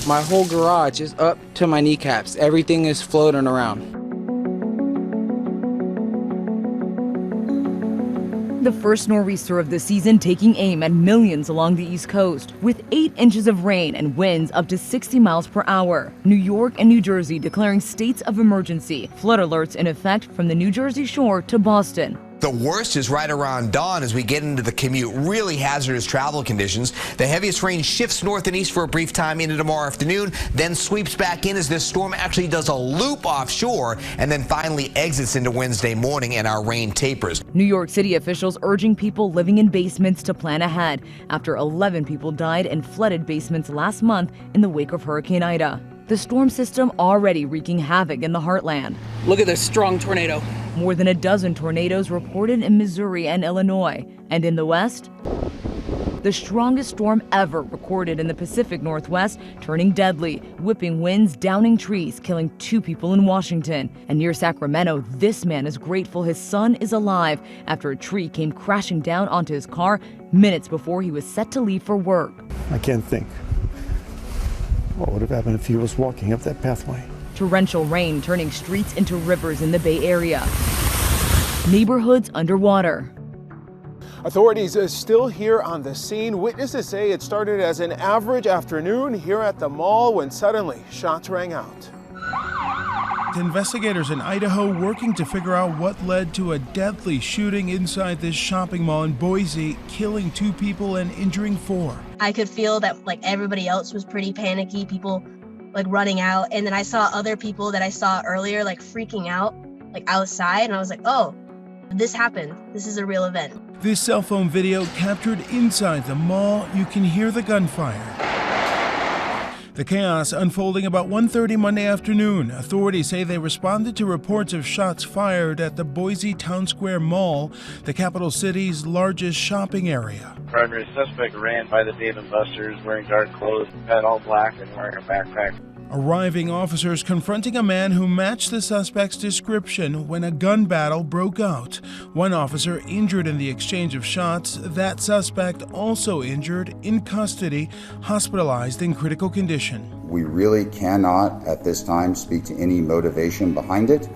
My whole garage is up to my kneecaps. Everything is floating around. The first nor'easter of the season taking aim at millions along the East Coast, with 8 inches of rain and winds up to 60 miles per hour. New York and New Jersey declaring states of emergency. Flood alerts in effect from the New Jersey shore to Boston. The worst is right around dawn as we get into the commute. Really hazardous travel conditions. The heaviest rain shifts north and east for a brief time into tomorrow afternoon, then sweeps back in as this storm actually does a loop offshore and then finally exits into Wednesday morning and our rain tapers. New York City officials urging people living in basements to plan ahead after 11 people died in flooded basements last month in the wake of Hurricane Ida. The storm system already wreaking havoc in the heartland. Look at this strong tornado. More than a dozen tornadoes reported in Missouri and Illinois. And in the West, the strongest storm ever recorded in the Pacific Northwest, turning deadly, whipping winds, downing trees, killing 2 people in Washington. And near Sacramento, this man is grateful his son is alive after a tree came crashing down onto his car minutes before he was set to leave for work. I can't think what would have happened if he was walking up that pathway. Torrential rain turning streets into rivers in the Bay Area. Neighborhoods underwater. Authorities are still here on the scene. Witnesses say it started as an average afternoon here at the mall when suddenly shots rang out. Investigators in Idaho working to figure out what led to a deadly shooting inside this shopping mall in Boise, killing 2 people and injuring 4. I could feel that like everybody else was pretty panicky, people like running out. And then I saw other people that I saw earlier like freaking out like outside. And I was like, oh, this happened. This is a real event. This cell phone video captured inside the mall. You can hear the gunfire. The chaos unfolding about 1:30 Monday afternoon. Authorities say they responded to reports of shots fired at the Boise Town Square Mall, the capital city's largest shopping area. Primary suspect ran by the Dave & Buster's wearing dark clothes, had all black and wearing a backpack. Arriving officers confronting a man who matched the suspect's description when a gun battle broke out. One officer injured in the exchange of shots. That suspect also injured, in custody, hospitalized in critical condition. We really cannot at this time speak to any motivation behind it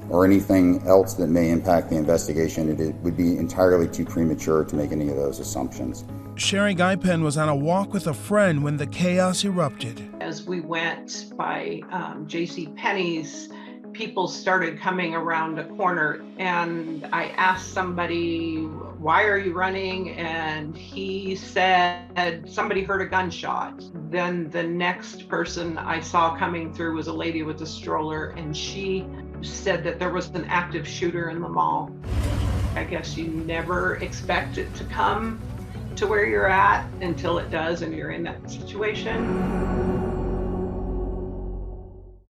or anything else that may impact the investigation. It would be entirely too premature to make any of those assumptions. Sherry Guypen was on a walk with a friend when the chaos erupted. As we went by J.C. Penney's, people started coming around a corner, and I asked somebody, "Why are you running?" And he said somebody heard a gunshot. Then the next person I saw coming through was a lady with a stroller, and she said that there was an active shooter in the mall. I guess you never expect it to come to where you're at until it does and you're in that situation.